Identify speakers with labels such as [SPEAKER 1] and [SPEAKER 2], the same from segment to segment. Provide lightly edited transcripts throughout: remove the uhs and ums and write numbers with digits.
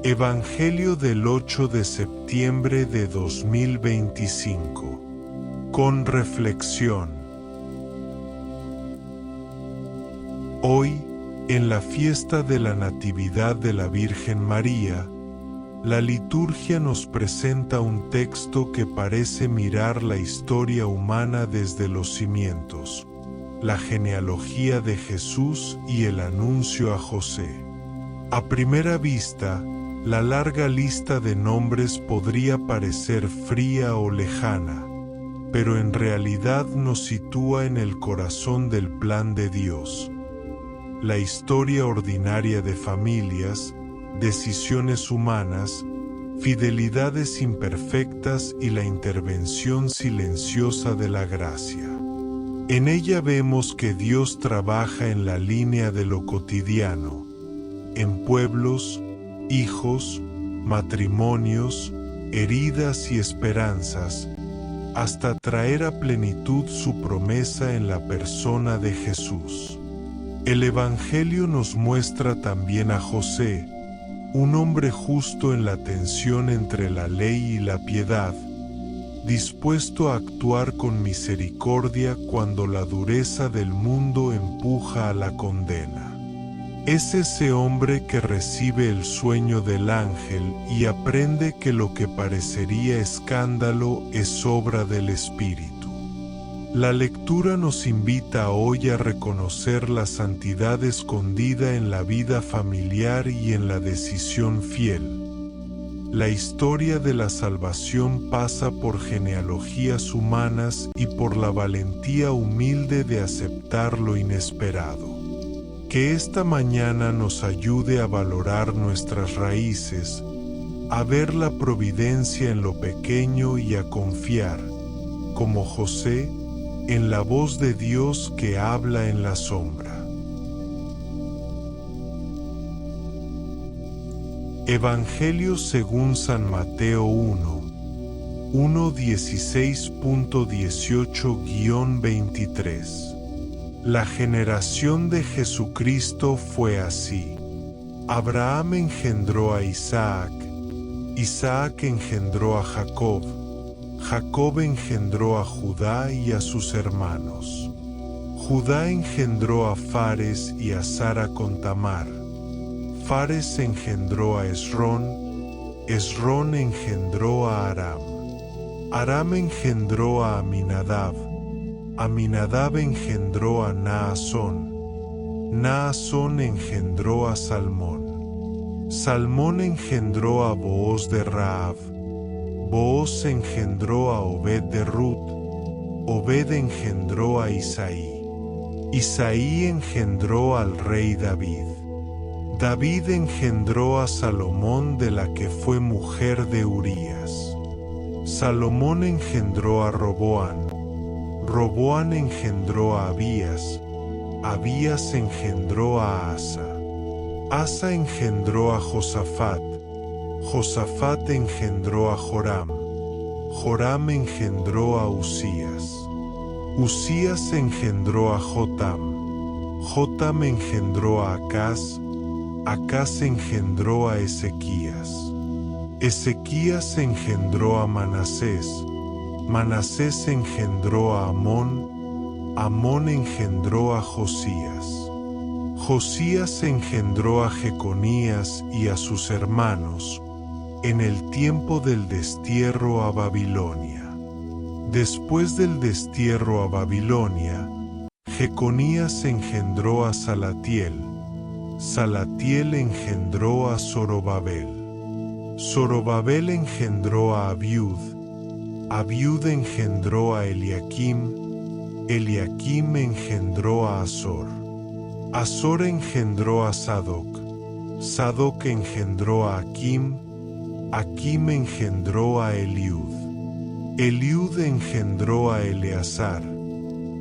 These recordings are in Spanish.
[SPEAKER 1] Evangelio del 8 de septiembre de 2025. Con reflexión. Hoy, en la fiesta de la Natividad de la Virgen María, la liturgia nos presenta un texto que parece mirar la historia humana desde los cimientos, la genealogía de Jesús y el anuncio a José. A primera vista, la larga lista de nombres podría parecer fría o lejana, pero en realidad nos sitúa en el corazón del plan de Dios. La historia ordinaria de familias, decisiones humanas, fidelidades imperfectas y la intervención silenciosa de la gracia. En ella vemos que Dios trabaja en la línea de lo cotidiano, en pueblos, hijos, matrimonios, heridas y esperanzas, hasta traer a plenitud su promesa en la persona de Jesús. El Evangelio nos muestra también a José, un hombre justo en la tensión entre la ley y la piedad, dispuesto a actuar con misericordia cuando la dureza del mundo empuja a la condena. Es ese hombre que recibe el sueño del ángel y aprende que lo que parecería escándalo es obra del Espíritu. La lectura nos invita hoy a reconocer la santidad escondida en la vida familiar y en la decisión fiel. La historia de la salvación pasa por genealogías humanas y por la valentía humilde de aceptar lo inesperado. Que esta mañana nos ayude a valorar nuestras raíces, a ver la providencia en lo pequeño y a confiar, como José, en la voz de Dios que habla en la sombra. Evangelio según San Mateo 1:16.18-23. La generación de Jesucristo fue así. Abraham engendró a Isaac, Isaac engendró a Jacob, Jacob engendró a Judá y a sus hermanos. Judá engendró a Fares y a Zara con Tamar. Fares engendró a Esrón, Esrón engendró a Aram. Aram engendró a Aminadab, Aminadab engendró a Naasón, Naasón engendró a Salmón, Salmón engendró a Booz de Rahab, Booz engendró a Obed de Ruth, Obed engendró a Isaí, Isaí engendró al rey David, David engendró a Salomón de la que fue mujer de Urías, Salomón engendró a Roboán, Roboán engendró a Abías, Abías engendró a Asa, Asa engendró a Josafat, Josafat engendró a Joram, Joram engendró a Usías, Usías engendró a Jotam, Jotam engendró a Acaz, Acaz engendró a Ezequías, Ezequías engendró a Manasés, Manasés engendró a Amón, Amón engendró a Josías, Josías engendró a Jeconías y a sus hermanos, en el tiempo del destierro a Babilonia. Después del destierro a Babilonia, Jeconías engendró a Salatiel, Salatiel engendró a Zorobabel, Zorobabel engendró a Abiud, Abiud engendró a Eliakim, Eliakim engendró a Azor, Azor engendró a Sadoc, Sadoc engendró a Akim, Akim engendró a Eliud, Eliud engendró a Eleazar,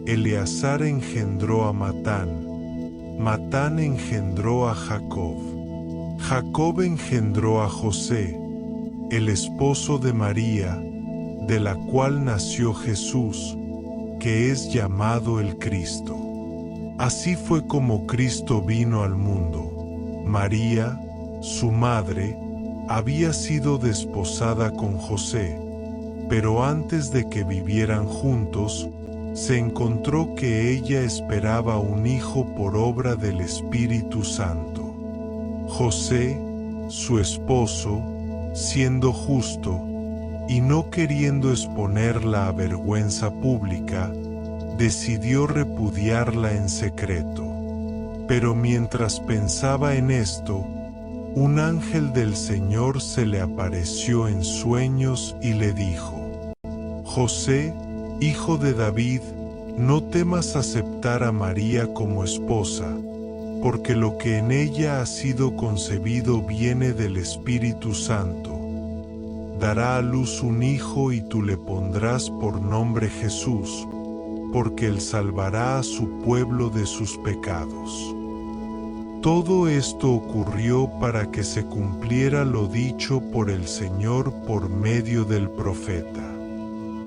[SPEAKER 1] Eleazar engendró a Matán, Matán engendró a Jacob, Jacob engendró a José, el esposo de María, de la cual nació Jesús, que es llamado el Cristo. Así fue como Cristo vino al mundo. María, su madre, había sido desposada con José, pero antes de que vivieran juntos, se encontró que ella esperaba un hijo por obra del Espíritu Santo. José, su esposo, siendo justo y no queriendo exponerla a vergüenza pública, decidió repudiarla en secreto. Pero mientras pensaba en esto, un ángel del Señor se le apareció en sueños y le dijo: José, hijo de David, no temas aceptar a María como esposa, porque lo que en ella ha sido concebido viene del Espíritu Santo. Dará a luz un hijo y tú le pondrás por nombre Jesús, porque él salvará a su pueblo de sus pecados. Todo esto ocurrió para que se cumpliera lo dicho por el Señor por medio del profeta.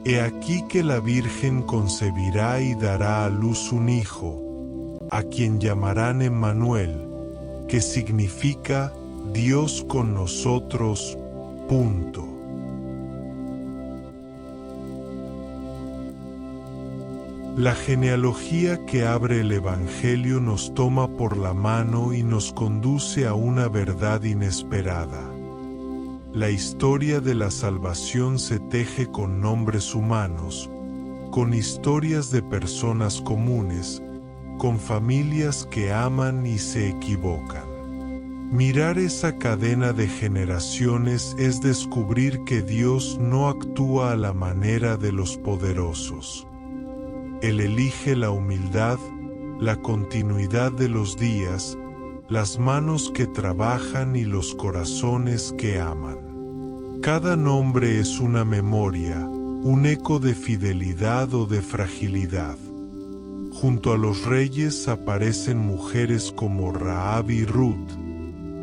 [SPEAKER 1] He aquí que la Virgen concebirá y dará a luz un hijo, a quien llamarán Emmanuel, que significa Dios con nosotros. La genealogía que abre el Evangelio nos toma por la mano y nos conduce a una verdad inesperada. La historia de la salvación se teje con nombres humanos, con historias de personas comunes, con familias que aman y se equivocan. Mirar esa cadena de generaciones es descubrir que Dios no actúa a la manera de los poderosos. Él elige la humildad, la continuidad de los días, las manos que trabajan y los corazones que aman. Cada nombre es una memoria, un eco de fidelidad o de fragilidad. Junto a los reyes aparecen mujeres como Rahab y Ruth,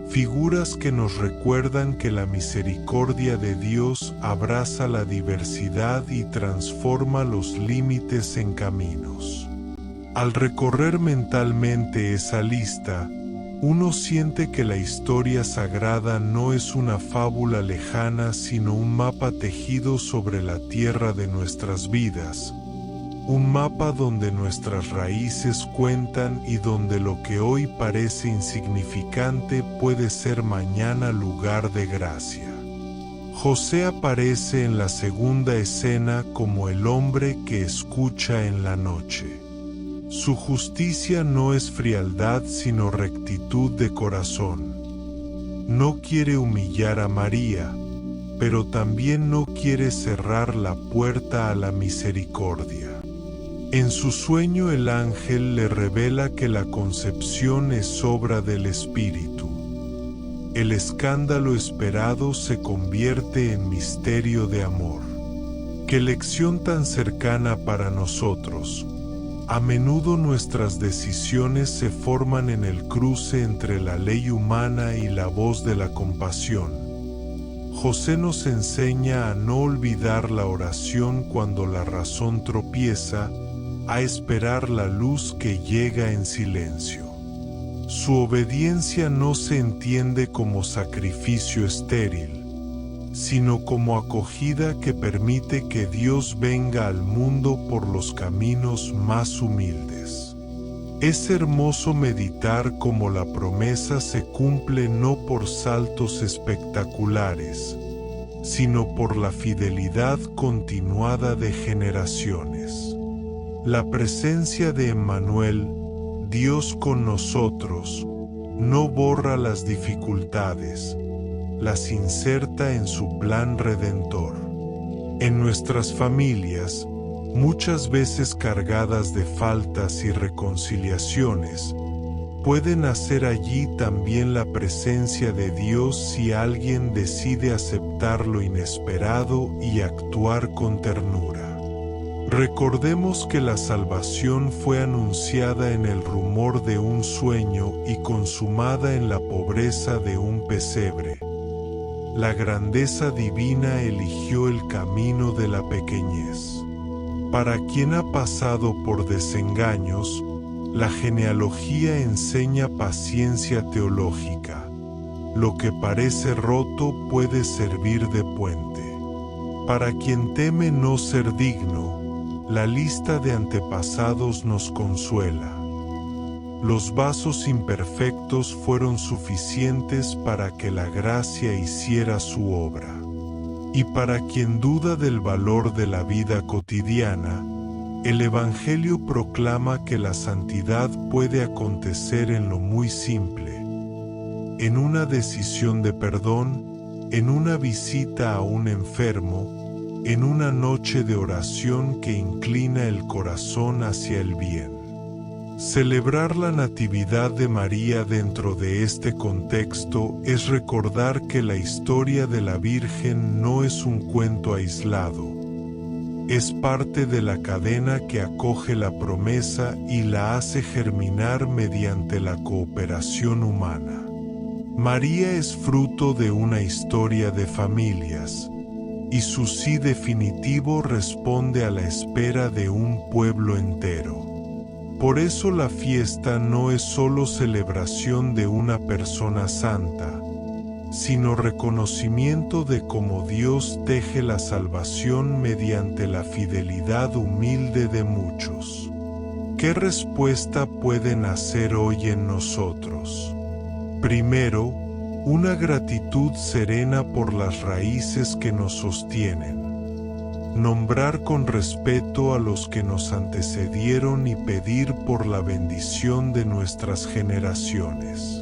[SPEAKER 1] figuras que nos recuerdan que la misericordia de Dios abraza la diversidad y transforma los límites en caminos. Al recorrer mentalmente esa lista, uno siente que la historia sagrada no es una fábula lejana, sino un mapa tejido sobre la tierra de nuestras vidas. Un mapa donde nuestras raíces cuentan y donde lo que hoy parece insignificante puede ser mañana lugar de gracia. José aparece en la segunda escena como el hombre que escucha en la noche. Su justicia no es frialdad sino rectitud de corazón. No quiere humillar a María, pero también no quiere cerrar la puerta a la misericordia. En su sueño el ángel le revela que la concepción es obra del Espíritu. El escándalo esperado se convierte en misterio de amor. ¡Qué lección tan cercana para nosotros! A menudo nuestras decisiones se forman en el cruce entre la ley humana y la voz de la compasión. José nos enseña a no olvidar la oración cuando la razón tropieza, a esperar la luz que llega en silencio. Su obediencia no se entiende como sacrificio estéril, sino como acogida que permite que Dios venga al mundo por los caminos más humildes. Es hermoso meditar cómo la promesa se cumple no por saltos espectaculares, sino por la fidelidad continuada de generaciones. La presencia de Emmanuel, Dios con nosotros, no borra las dificultades, las inserta en su plan redentor. En nuestras familias, muchas veces cargadas de faltas y reconciliaciones, puede nacer allí también la presencia de Dios si alguien decide aceptar lo inesperado y actuar con ternura. Recordemos que la salvación fue anunciada en el rumor de un sueño y consumada en la pobreza de un pesebre. La grandeza divina eligió el camino de la pequeñez. Para quien ha pasado por desengaños, la genealogía enseña paciencia teológica. lo que parece roto puede servir de puente. Para quien teme no ser digno, la lista de antepasados nos consuela. Los vasos imperfectos fueron suficientes para que la gracia hiciera su obra. Y para quien duda del valor de la vida cotidiana, el Evangelio proclama que la santidad puede acontecer en lo muy simple, en una decisión de perdón, en una visita a un enfermo, en una noche de oración que inclina el corazón hacia el bien. Celebrar la Natividad de María dentro de este contexto es recordar que la historia de la Virgen no es un cuento aislado. Es parte de la cadena que acoge la promesa y la hace germinar mediante la cooperación humana. María es fruto de una historia de familias, y su sí definitivo responde a la espera de un pueblo entero. Por eso la fiesta no es solo celebración de una persona santa, sino reconocimiento de cómo Dios teje la salvación mediante la fidelidad humilde de muchos. ¿Qué respuesta puede nacer hoy en nosotros? Primero, una gratitud serena por las raíces que nos sostienen. Nombrar con respeto a los que nos antecedieron y pedir por la bendición de nuestras generaciones.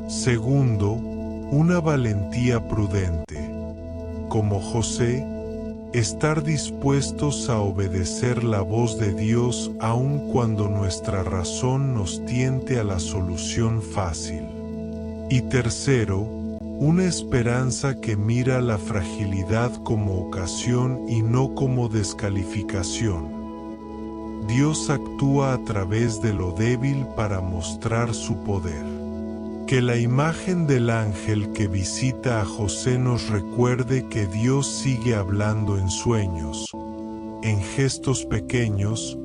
[SPEAKER 1] Segundo, una valentía prudente. Como José, estar dispuestos a obedecer la voz de Dios aun cuando nuestra razón nos tiente a la solución fácil. Y tercero, una esperanza que mira la fragilidad como ocasión y no como descalificación. Dios actúa a través de lo débil para mostrar su poder. Que la imagen del ángel que visita a José nos recuerde que Dios sigue hablando en sueños, en gestos pequeños,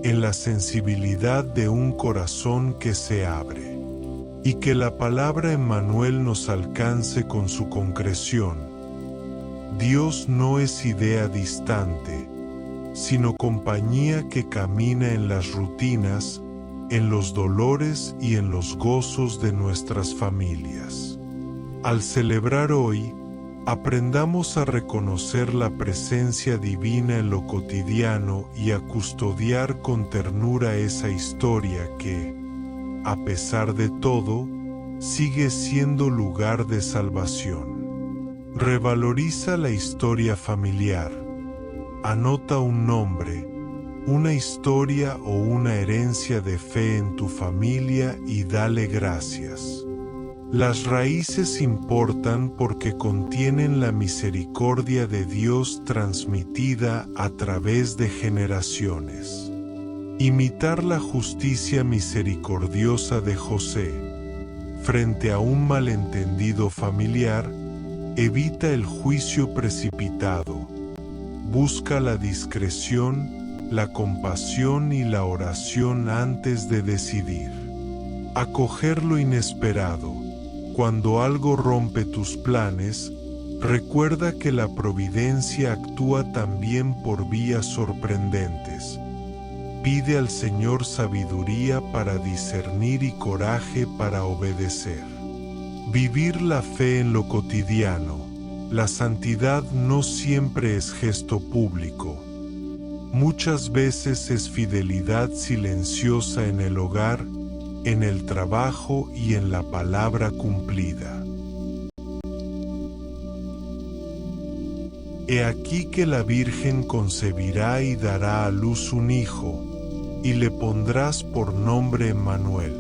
[SPEAKER 1] en la sensibilidad de un corazón que se abre. Y que la palabra Emmanuel nos alcance con su concreción. Dios no es idea distante, sino compañía que camina en las rutinas, en los dolores y en los gozos de nuestras familias. Al celebrar hoy, aprendamos a reconocer la presencia divina en lo cotidiano y a custodiar con ternura esa historia que, a pesar de todo, sigue siendo lugar de salvación. Revaloriza la historia familiar. Anota un nombre, una historia o una herencia de fe en tu familia y dale gracias. Las raíces importan porque contienen la misericordia de Dios transmitida a través de generaciones. Imitar la justicia misericordiosa de José. Frente a un malentendido familiar, evita el juicio precipitado. Busca la discreción, la compasión y la oración antes de decidir. Acoger lo inesperado. Cuando algo rompe tus planes, recuerda que la providencia actúa también por vías sorprendentes. Pide al Señor sabiduría para discernir y coraje para obedecer. Vivir la fe en lo cotidiano. La santidad no siempre es gesto público. Muchas veces es fidelidad silenciosa en el hogar, en el trabajo y en la palabra cumplida. He aquí que la Virgen concebirá y dará a luz un hijo, y le pondrás por nombre Emmanuel,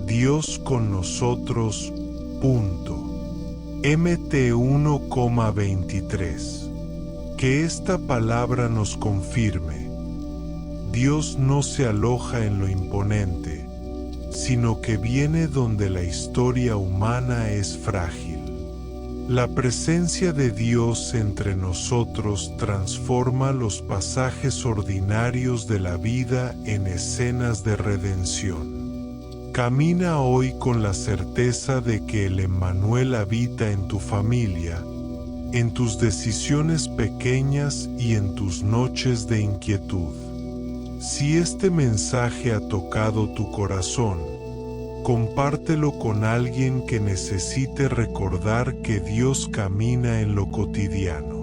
[SPEAKER 1] Dios con nosotros. MT 1,23. Que esta palabra nos confirme. Dios no se aloja en lo imponente, sino que viene donde la historia humana es frágil. La presencia de Dios entre nosotros transforma los pasajes ordinarios de la vida en escenas de redención. Camina hoy con la certeza de que el Emmanuel habita en tu familia, en tus decisiones pequeñas y en tus noches de inquietud. Si este mensaje ha tocado tu corazón, compártelo con alguien que necesite recordar que Dios camina en lo cotidiano.